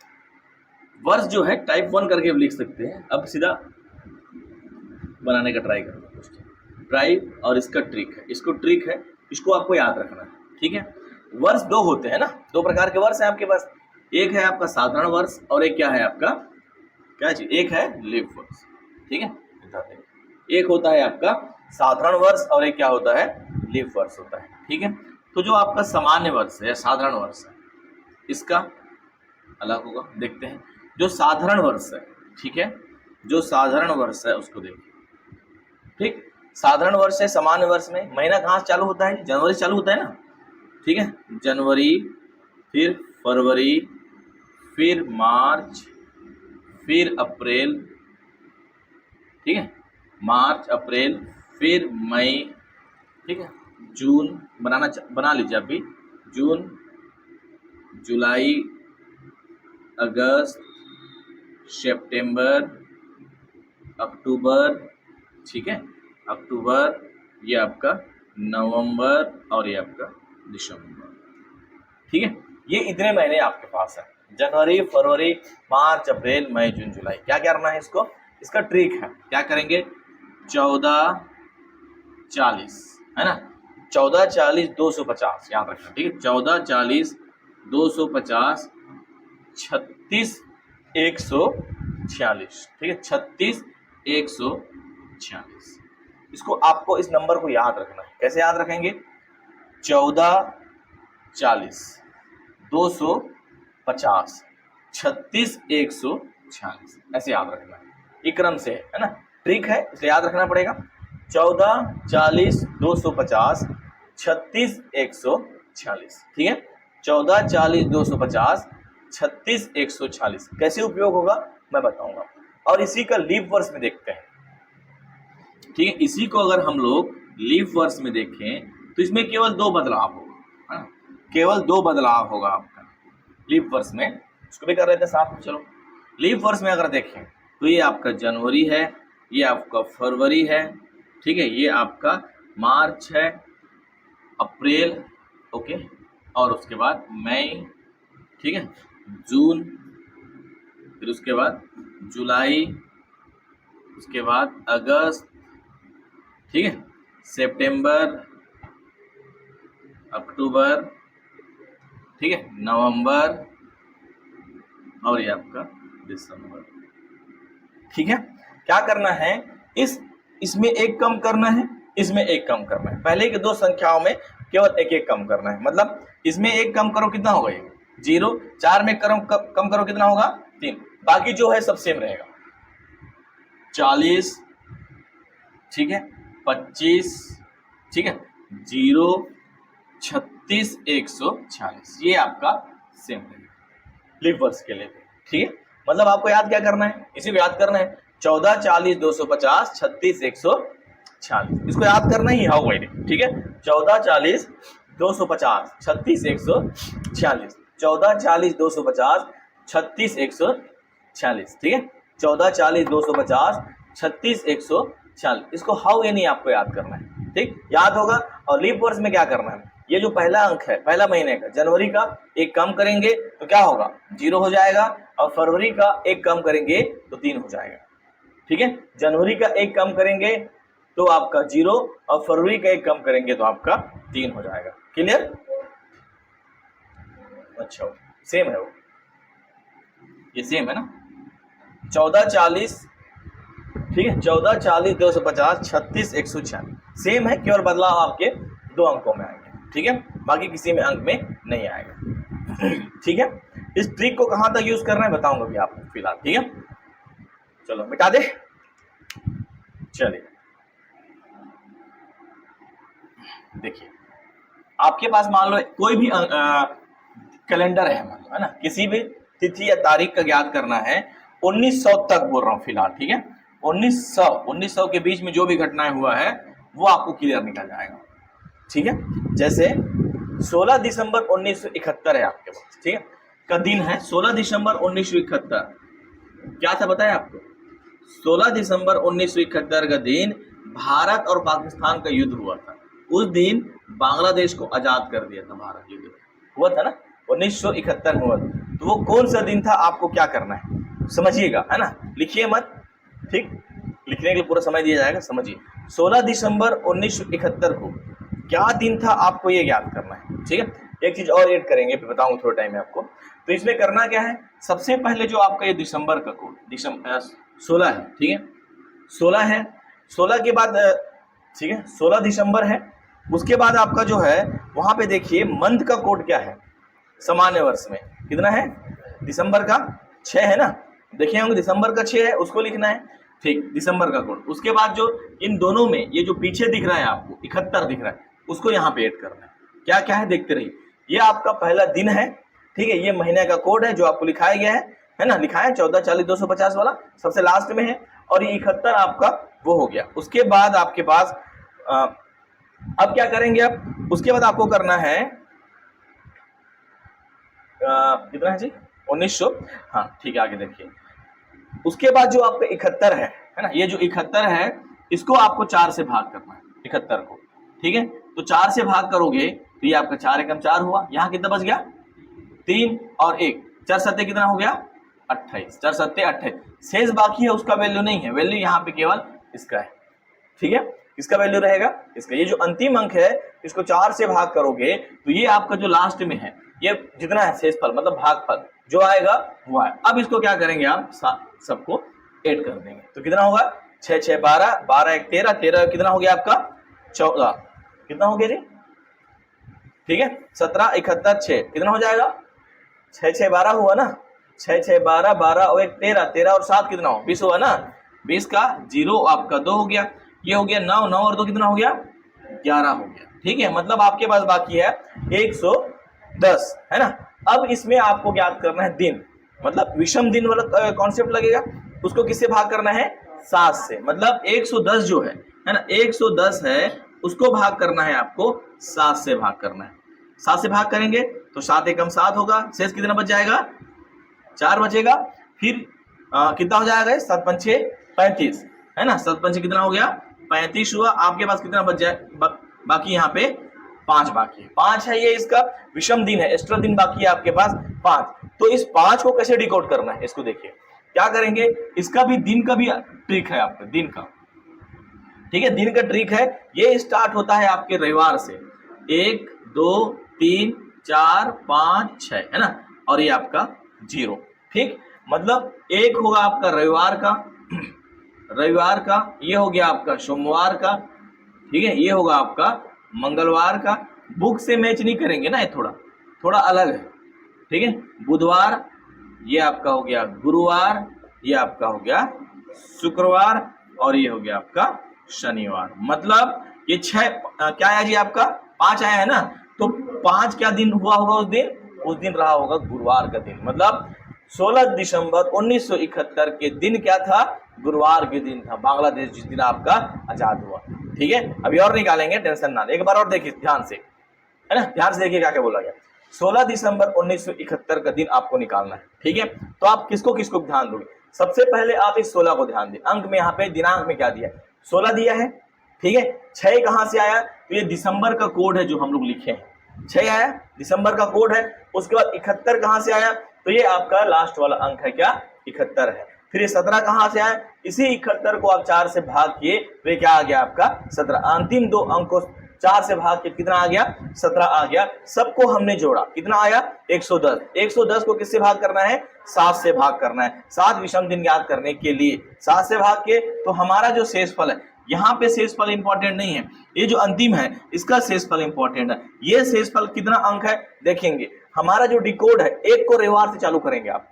वर्ष जो है टाइप 1 करके लिख सकते हैं। अब सीधा बनाने का ट्राई करते हैं, ट्राइप और इसका ट्रिक है, इसको ट्रिक है, इसको आपको याद रखना है, ठीक है। वर्ष 2 होते हैं ना, 2 प्रकार के वर्ष हैं आपके पास। एक है आपका साधारण वर्ष और एक क्या है आपका, क्या चीज? एक है लीप वर्ष, ठीक है। एक होता है आपका साधारण वर्ष और एक क्या होता है? लीप वर्ष होता है, ठीक है। तो जो आपका सामान्य वर्ष है या साधारण वर्ष है, इसका अलग होगा। देखते हैं जो साधारण वर्ष है, ठीक है, जो साधारण वर्ष है उसको देखिए, ठीक। साधारण वर्ष है, सामान्य वर्ष में महीना कहाँ से चालू होता है? जनवरी से चालू होता है ना, ठीक है। जनवरी, फिर फरवरी, फिर मार्च, फिर अप्रैल, ठीक है, मार्च अप्रैल, फिर मई, ठीक है, जून, बना लीजिए अभी, जून, जुलाई, अगस्त, सितंबर, अक्टूबर, ठीक है, अक्टूबर, ये आपका नवंबर और ये आपका दिसंबर, ठीक है। ये इतने महीने आपके पास है, जनवरी, फरवरी, मार्च, अप्रैल, मई, जून, जुलाई। क्या करना है इसको? इसका ट्रिक है, क्या करेंगे? 1440, है ना, 1440 250 याद रखना, ठीक है। 1440 250 36 146, ठीक है, 36 146। इसको आपको इस नंबर को याद रखना है। कैसे याद रखेंगे? 1440 250 36 146, ऐसे याद रखना है, एक क्रम से है ना। ट्रिक है इसलिए याद रखना पड़ेगा। 1440 250 36 146, ठीक है। 1440 250 36 146 कैसे उपयोग होगा मैं बताऊंगा। और इसी का लीप वर्ष में देखते हैं, ठीक है। इसी को अगर हम लोग लीप वर्ष में देखें तो इसमें केवल 2 बदलाव होगा, केवल 2 बदलाव होगा आपका लीप वर्ष में। इसको भी कर रहे थे साथ में। चलो लीप वर्ष में अगर देखें तो ये आपका जनवरी है, ये आपका फरवरी है, ठीक है, ये आपका मार्च है, अप्रैल, ओके, और उसके बाद मई, ठीक है, जून, फिर उसके बाद जुलाई, उसके बाद अगस्त, ठीक है, सितंबर, अक्टूबर, ठीक है, नवंबर और ये आपका दिसंबर। ठीक है, क्या करना है, इसमें एक कम करना है, इसमें एक कम करना है। पहले की दो संख्याओं में केवल एक एक कम करना है। मतलब इसमें एक कम करो कितना होगा, ये 0, 4 में कम करो कितना होगा 3, बाकी जो है सब सेम रहेगा। 40, ठीक है, 25, ठीक है, 0, 36, 146, ये आपका सेम रहेगा लीप वर्ष के लिए। ठीक है, मतलब आपको याद क्या करना है, इसी को याद करना है, 14, 40, 250, 36, 146, इसको याद करना ही हाउ वाइड। ठीक है, 14, 40, 250, 36, 146, 14, 40, 250, 36, 146, ठीक है, 14, 40, 250, 36, 146, इसको हाउ यानी आपको याद करना है। ठीक, याद होगा। और लीप वर्ष में क्या करना है, ये जो पहला अंक है पहला महीने का, जनवरी का एक कम करेंगे तो क्या होगा 0 हो जाएगा, और फरवरी का एक कम करेंगे तो 3 हो जाएगा। ठीक है, जनवरी का एक कम करेंगे तो आपका 0, और फरवरी का एक कम करेंगे तो आपका 3 हो जाएगा। क्लियर? अच्छा, सेम है वो, ये सेम है ना। 14, 40, ठीक है, 14, 40, 250, 36, 146 सेम है, केवल बदलाव आपके दो अंकों में आएंगे। ठीक है, बाकी किसी में अंक में नहीं आएगा। ठीक है, इस ट्रिक को कहां तक यूज करना है बताऊंगा भी आपको फिलहाल। ठीक है, चलो मिटा दे। चलिए देखिए, आपके पास मान लो कोई भी कैलेंडर है, मान लो, है ना, किसी भी तिथि या तारीख का ज्ञात करना है, 1900 तक बोल रहा हूँ फिलहाल। ठीक है, 1900 के बीच में जो भी घटनाएं हुआ है वो आपको क्लियर निकल जाएगा। ठीक है, जैसे 16 दिसंबर 1971 है आपके पास, ठीक है, का दिन है 16 दिसंबर 1971। क्या था बताया आपको, 16 दिसंबर 1971 का दिन भारत और पाकिस्तान का युद्ध हुआ था। उस दिन बांग्लादेश को आजाद कर दिया था, भारत युद्ध हुआ था ना 1971 में हुआ था। तो वो कौन सा दिन था, आपको क्या करना है समझिएगा, है ना, लिखिए मत, ठीक, लिखने के लिए पूरा समय दिया जाएगा, समझिए। 16 दिसंबर 1971 को क्या दिन था आपको ये याद करना है। ठीक है, एक चीज और ऐड करेंगे फिर बताऊंगा थोड़े टाइम में आपको। तो इसमें करना क्या है, सबसे पहले जो आपका ये दिसंबर का कोड 16 है, ठीक है, 16 है, 16 के बाद ठीक है 16 दिसंबर है, उसके बाद आपका जो है वहां पे देखिए मंथ का कोड क्या है, सामान्य वर्ष में कितना है, दिसंबर का 6 है ना, देखे होंगे दिसंबर का 6 है, उसको लिखना है। ठीक, दिसंबर का कोड। उसके बाद जो इन दोनों में ये जो पीछे दिख रहा है आपको 71 दिख रहा है, उसको यहाँ पे ऐड करना है। क्या क्या है देखते रहिए। ये आपका पहला दिन है, ठीक है, ये महीने का कोड है जो आपको लिखाया गया है ना, लिखा है 14, 40, 250 वाला सबसे लास्ट में है, और ये 71 आपका वो हो गया। उसके बाद आपके पास अब क्या करेंगे, अब उसके बाद आपको करना है कितना है जी 1900, हाँ ठीक है, आगे देखिए। उसके बाद जो आपका 71 है ना, ये जो 71 है इसको आपको 4 से भाग करना है 71 को। ठीक है, तो 4 से भाग करोगे तो ये आपका 4 एकम 4 हुआ, यहाँ कितना बच गया 3 और 1, 4 सत्ते कितना हो गया 28, 4 सत्ते 28, शेष बाकी है उसका वैल्यू नहीं है, वैल्यू यहाँ पे केवल इसका है। ठीक है, इसका वैल्यू रहेगा इसका, ये जो अंतिम अंक है इसको 4 से भाग करोगे तो ये आपका जो लास्ट में है ये जितना है शेषफल मतलब भागफल जो आएगा वो है। अब इसको क्या करेंगे आप सबको ऐड कर देंगे, तो कितना होगा 6, 6, 12, 12, 1, 13, 13 कितना हो गया आपका 14, कितना हो गया जी, ठीक है, 17, 71, 6 कितना हो जाएगा 6, 6, 12 हुआ ना, 6, 6, 12, 12 और 1 13, 13 और 7 कितना हो 20 हुआ ना, 20 का 0 आपका 2 हो गया, ये हो गया 9, 9 और 2 कितना हो गया 11 हो गया। ठीक है, मतलब आपके पास बाकी है 110, है ना। अब इसमें आपको ज्ञात करना है दिन, मतलब विषम दिन वाला कॉन्सेप्ट लगेगा, उसको किससे भाग करना है 7 से, मतलब 110 जो है ना 110 है उसको भाग करना है आपको 7 से भाग करना है। 7 से भाग करेंगे तो 7 एकम 7 होगा, शेष कितना बच जाएगा 4 बचेगा, फिर कितना हो जाएगा 7 पंचे 35, है ना, 7 पंचे कितना हो गया 35 हुआ। आपके पास कितना बच जाए बाकी यहाँ पे 5 बाकी है, 5 है, ये इसका विषम दिन है, एक्स्ट्रा दिन बाकी है आपके पास 5। तो इस 5 को कैसे डिकोड करना है इसको देखिए, क्या करेंगे, इसका भी दिन का भी ट्रिक है आपका, दिन का, ठीक है, दिन का ट्रिक है। ये स्टार्ट होता है आपके रविवार से, 1 2 3 4 5 6 है ना, और ये आपका 0, ठीक, मतलब एक होगा आपका रविवार का, रविवार का, ये हो गया आपका सोमवार का, ठीक है, ये होगा आपका मंगलवार का, बुक से मैच नहीं करेंगे ना, ये थोड़ा थोड़ा अलग है, ठीक है, बुधवार, ये आपका हो गया गुरुवार, ये आपका हो गया शुक्रवार, और ये हो गया आपका शनिवार। मतलब ये 6 क्या आया जी आपका 5 आया है ना, तो 5 क्या दिन हुआ होगा उस दिन रहा होगा गुरुवार का दिन। मतलब 16 दिसंबर 1971 के दिन क्या था, गुरुवार के दिन था, बांग्लादेश जिस दिन आपका आजाद हुआ, ठीक है। अभी और निकालेंगे, टेंशन ना, एक बार और देखिए ध्यान से, है ना, ध्यान से देखिए क्या क्या बोला गया। 16 दिसंबर 1971 का दिन आपको निकालना है, ठीक है। तो आप किसको किसको ध्यान दोगे, सबसे पहले आप इस 16 को ध्यान दें, अंक में यहाँ पे दिनांक में क्या दिया है, 16 दिया है, ठीक है। 6 कहां से आया, तो ये दिसंबर का कोड है जो हम लोग लिखे हैं, 6 आया, दिसंबर का कोड है। उसके बाद 71 कहां से आया, तो ये आपका लास्ट वाला अंक है क्या, 71 है। फिर ये 17 कहां से आया, इसी 71 को आप 4 से भाग किए तो ये क्या आ गया आपका 17, अंतिम 2 अंक को 4 से भाग के कितना आ गया, 17 आ गया। सबको हमने जोड़ा, कितना आया 110, 110 को किससे भाग करना है, 7 से भाग करना है, 7 विषम दिन याद करने के लिए 7 से भाग के, तो हमारा जो शेषफल है, यहाँ पे शेषफल इंपॉर्टेंट नहीं है, ये जो अंतिम है इसका शेषफल इंपॉर्टेंट है। ये शेषफल कितना अंक है देखेंगे, हमारा जो डिकोड है, 1 को रविवार से चालू करेंगे आप,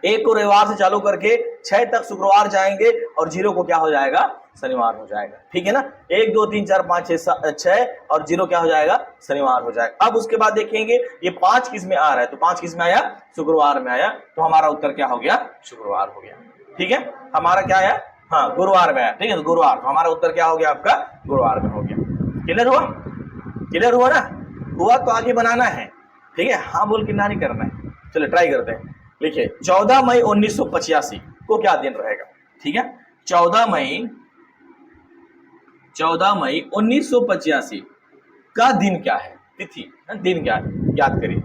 1 को रविवार से चालू करके 6 तक शुक्रवार जाएंगे, और 0 को क्या हो जाएगा, शनिवार हो जाएगा, ठीक है ना। 1 2 3 4 5 6 और 0 क्या हो जाएगा, शनिवार हो जाएगा। अब उसके बाद देखेंगे ये 5 किस में आ रहा है, तो 5 किस में आया, शुक्रवार में आया, तो हमारा उत्तर क्या हो गया, शुक्रवार हो गया, ठीक है। हमारा क्या आया, हाँ गुरुवार में आया, ठीक है, तो गुरुवार, तो हमारा उत्तर क्या हो गया आपका, गुरुवार में हो गया। क्लियर हुआ, क्लियर हुआ ना, हुआ तो आगे बनाना है, ठीक है, हाँ बोल के ना नहीं करना है। चलिए ट्राई करते हैं, लिखिए 14 मई 1985 को क्या दिन रहेगा, ठीक है, 14 मई 1985 का दिन क्या है, तिथि, दिन क्या है, याद करिए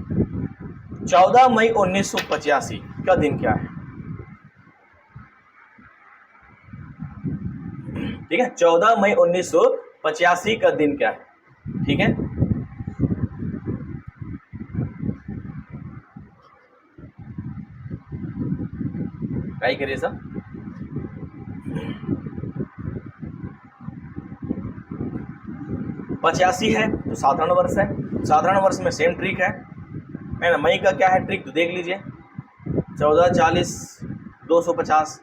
14 मई 1985 का दिन क्या है, ठीक है, 14 मई 1985 का दिन क्या है, ठीक है। ट्राई करिए सब, पचासी है तो साधारण वर्ष है, साधारण वर्ष में सेम ट्रिक है ना। मई का क्या है ट्रिक, तो देख लीजिए 14 40 250,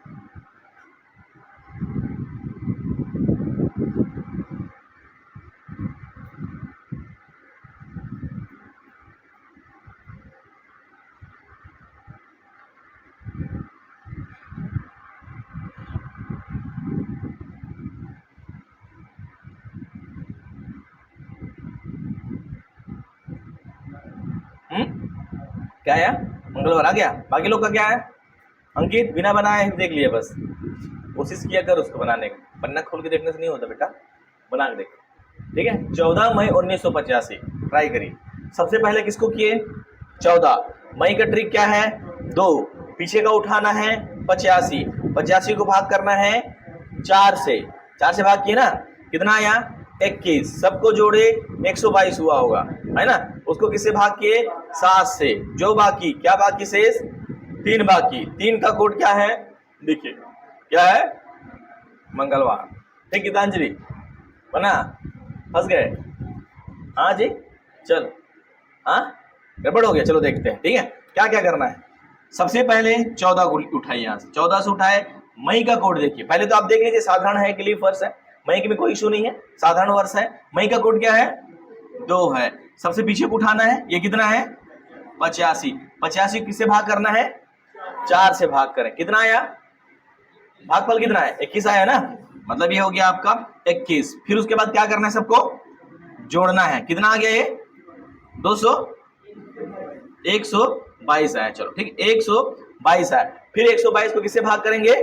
क्या है, मंगलवार आ गया। बाकी लोग का क्या है, अंकित बिना बनाए देख लिया, बस कोशिश किया कर उसको बनाने का, पन्ना खोल के देखने से नहीं होता बेटा, बना के देख, ठीक है। 14 मई 1985 ट्राई करिए। सबसे पहले किसको किए, 14 मई का ट्रिक क्या है, 2 पीछे का उठाना है 85, 85 को भाग करना है 4 से, 4 से भाग किए ना, कितना आया 21, सबको जोड़े 122 हुआ होगा, है ना। उसको किससे भाग किए, 7 से, जो बाकी क्या बाकी शेष 3 बाकी, 3 का कोड क्या है, देखिए क्या है, मंगलवार, ठीक गीतांजलि बना, फंस गए, हाँ जी, चलो हाँ गड़बड़ हो गया, चलो देखते हैं, ठीक है। क्या क्या करना है, सबसे पहले 14 को उठाइए, यहाँ से 14 से उठाए, मई का कोड देखिए, पहले तो आप देख लीजिए साधारण है कि लीफ वर्ष है, मई के में कोई इशू नहीं है, साधारण वर्ष है। मई का कोड क्या है, 2 है। सबसे पीछे को उठाना है, ये कितना है 85, 85 किससे भाग करना है, 4 से भाग करें, कितना आया, भागफल कितना है 21 आया ना, मतलब ये हो गया आपका 21। फिर उसके बाद क्या करना है, सबको जोड़ना है, कितना आ गया ये 200 122 आया, चलो ठीक, 122 आया। फिर 122 को किससे भाग करेंगे,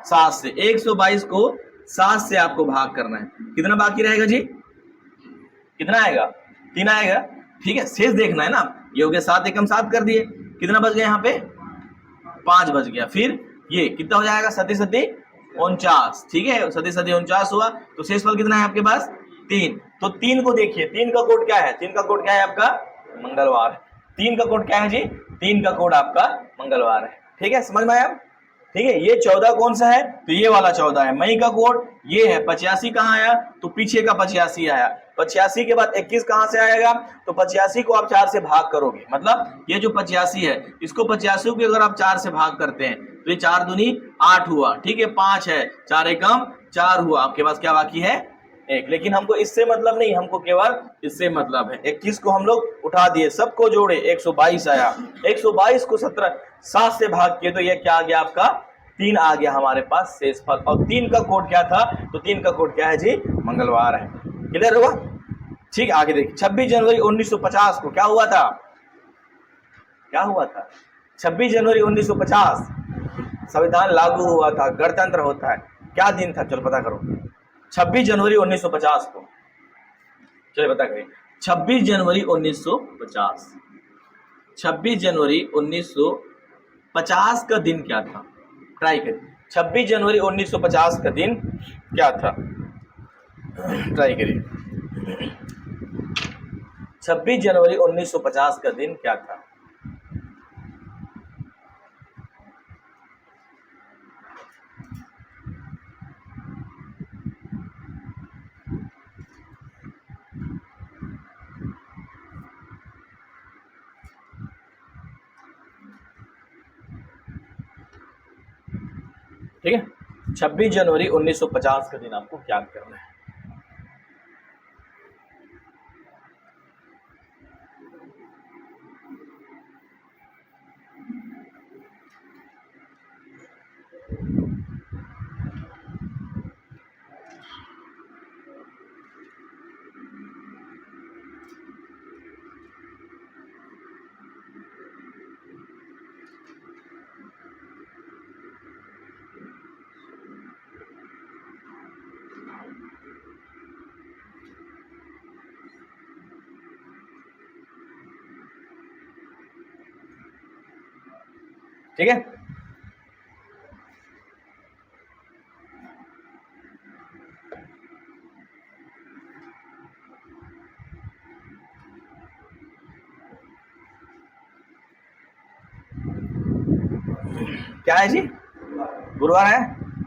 7 से, 122 को 7 से आपको भाग करना है, कितना बाकी रहेगा जी, कितना आएगा 3 आएगा, ठीक है। शेष देखना है ना, ये हो गया 7 एकम 7 कर दिए, कितना बच गया यहाँ पे 5 बच गया। फिर ये कितना हो जाएगा 7 सती 49, ठीक है 7 सती 49 हुआ। तो शेषफल कितना है आपके पास 3। तो 3 को देखिए, 3 का कोड क्या है, 3 का कोड क्या है आपका मंगलवार है। 3 का कोड क्या है जी, 3 का कोड आपका मंगलवार है। ठीक है, समझ में आया? ठीक है, ये 14 कौन सा है, तो ये वाला 14 है। मई का कोड ये है। 85 कहाँ आया, तो पीछे का 85 आया। 85 के बाद 21 कहाँ से आएगा, तो 85 को आप 4 से भाग करोगे, मतलब ये जो 85 है इसको 85 को अगर आप 4 से भाग करते हैं तो ये 4 दूनी 8 हुआ, ठीक है 5 है, 4 एकम 4 हुआ। आपके पास क्या बाकी है 1। लेकिन हमको इससे मतलब नहीं, हमको केवल इससे मतलब है। 21 को हम लोग उठा दिए, सबको जोड़े 122 आया। 122 को 7 से भाग किए तो ये क्या आ गया आपका 3 आ गया हमारे पास शेषफल। और 3 का कोड क्या था, तो 3 का कोड क्या है जी मंगलवार है। क्लियर हुआ? ठीक, आगे देखिए 26 जनवरी 1950 को क्या हुआ था, क्या हुआ था 26 जनवरी 1950 संविधान लागू हुआ था, गणतंत्र होता है। क्या दिन था, चलो पता करो। 26 जनवरी 1950 को, चलो पता करें 26 जनवरी 1950, 26 जनवरी 1950 का दिन क्या था, ट्राई करिए। 26 जनवरी 1950 का दिन क्या था, ट्राई करिए। 26 जनवरी 1950 का दिन क्या था? ठीक है, 26 जनवरी 1950 का दिन आपको याद करना है। ठीक है, क्या है जी, गुरुवार है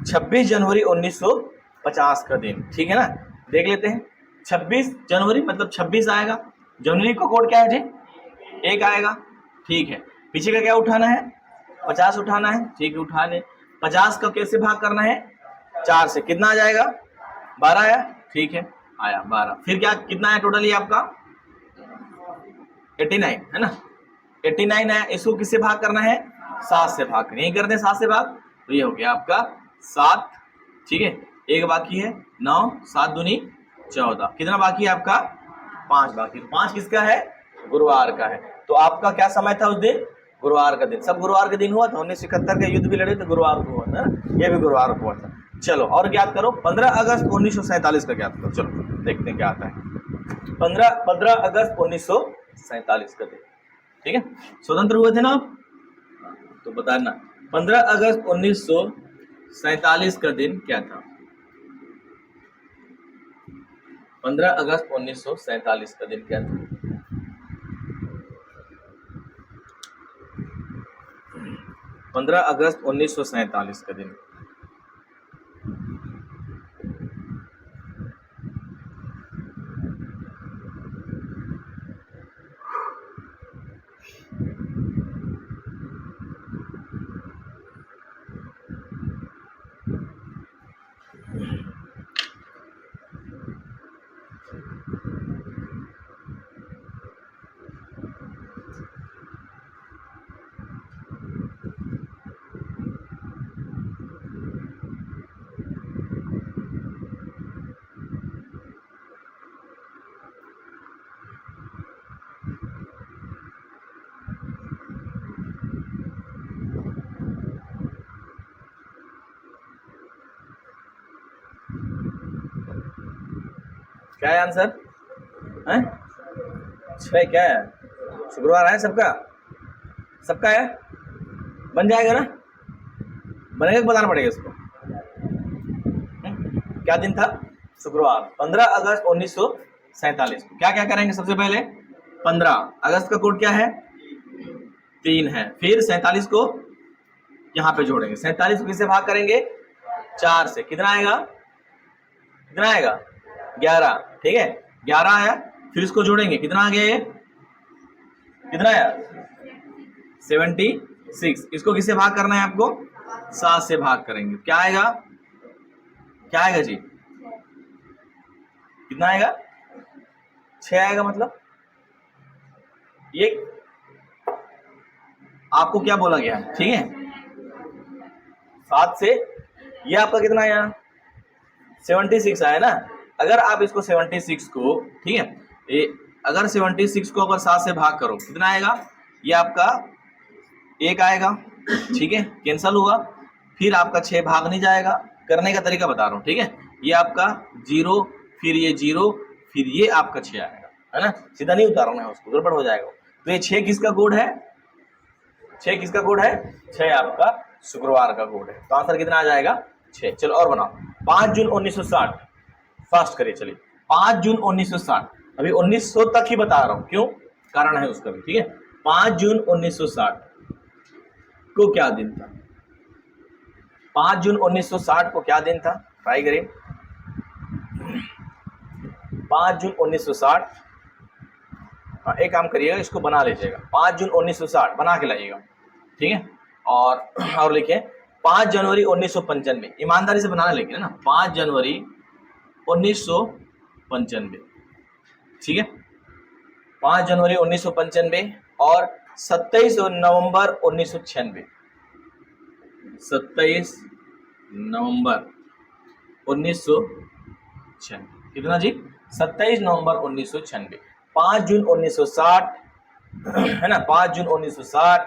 26 जनवरी 1950 का दिन। ठीक है ना, देख लेते हैं। 26 जनवरी मतलब 26 आएगा। जनवरी का कोड क्या है जी 1 आएगा। ठीक है, पीछे का क्या उठाना है 50 उठाना है। ठीक है, उठा ले। 50 का कैसे भाग करना है 4 से, कितना आ जाएगा 12 आया। ठीक है, आया 12। फिर क्या कितना है टोटल ये आपका 89 है ना, 89 है। इसको किससे भाग करना है 7 से भाग, नहीं करते 7 से भाग, तो ये हो गया आपका 7। ठीक है, एक बाकी है 9, 7 दूनी 14, कितना बाकी है आपका 5 बाकी। 5 किसका है गुरुवार का है। तो आपका क्या समय था उस दिन गुरुवार का दिन। सब गुरुवार का दिन हुआ था। 1971 का युद्ध भी लड़े तो गुरुवार को हुआ था, ये भी गुरुवार को हुआ था। चलो और ज्ञात करो 15 अगस्त 1947 का ज्ञात करो। चलो देखते हैं क्या आता है। 15 अगस्त 1947 का दिन, ठीक है, स्वतंत्र हुए थे ना आप, तो बताना 15 अगस्त 1947 का दिन क्या था। 15 अगस्त 1947 का दिन क्या था। 15 अगस्त 1947 का दिन। क्या है आंसर है 6, क्या है शुक्रवार है सबका। सबका है, बन जाएगा ना, बनेगा कि बताना पड़ेगा इसको? क्या दिन था? शुक्रवार, 15 अगस्त 1947 को। क्या क्या करेंगे सबसे पहले? 15 अगस्त का कोड क्या है? 3 है। फिर 47 को यहाँ पे जोड़ेंगे। 47 को किससे भाग करेंगे? 4 से। कितना आएगा? कितना आएगा? 11। ठीक है, 11 आया। फिर इसको जोड़ेंगे, कितना आ गया ये? कितना आया? 76। इसको किससे भाग करना है आपको? 7 से भाग करेंगे। क्या आएगा? क्या आएगा जी? कितना आएगा? 6 आएगा। मतलब ये आपको क्या बोला गया है? ठीक है, 7 से ये आपका कितना आया? 76 आया ना। अगर आप इसको 76 को, ठीक है, अगर 76 को अगर 7 से भाग करो, कितना आएगा? ये आपका 1 आएगा। ठीक है, कैंसल होगा। फिर आपका 6 भाग नहीं जाएगा। करने का तरीका बता रहा हूँ, ठीक है। ये आपका 0, फिर ये 0, फिर ये आपका 6 आएगा, है ना। सीधा नहीं उतारना है उसको, गड़बड़ हो जाएगा। तो ये 6 किसका कोड है? 6 किसका कोड है? 6 आपका शुक्रवार का कोड है। तो आंसर कितना आ जाएगा? 6। चलो और बनाओ। 5 जून 1960, फास्ट करिए। चलिए, 5 जून 1960, अभी 1900 तक ही बता रहा हूं, क्यों? कारण है उसका भी, ठीक है। 5 जून 1960 को क्या दिन था? 5 जून 1960 को क्या दिन था? ट्राई करिए। 5 जून 1960, एक काम करिएगा, इसको बना लीजिएगा। 5 जून 1960 बना के लाइएगा, ठीक है। और लिखिए 5 जनवरी 1995, ईमानदारी से बनाना लेकिन, है ना। 5 जनवरी 1995, ठीक है। 5 जनवरी 1995 और 27 नवंबर 1996। 27 नवंबर 1996, कितना जी? 27 नवंबर 1996। 5 जून 1960, है ना। 5 जून 1960,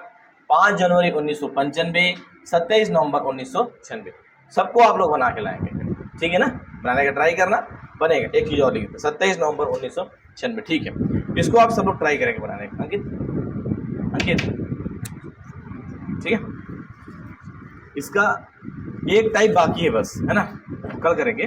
5 जनवरी 1995, 27 नवंबर 1996। सबको आप लोग बना के लाएंगे, ठीक है ना। बनाने का ट्राई करना, बनेगा। एक चीज और लिख देते, 27 नवंबर 1996, ठीक है। इसको आप सब लोग ट्राई करेंगे बनाने का। अंकित, ठीक है। इसका एक टाइप बाकी है बस, है ना, कल करेंगे।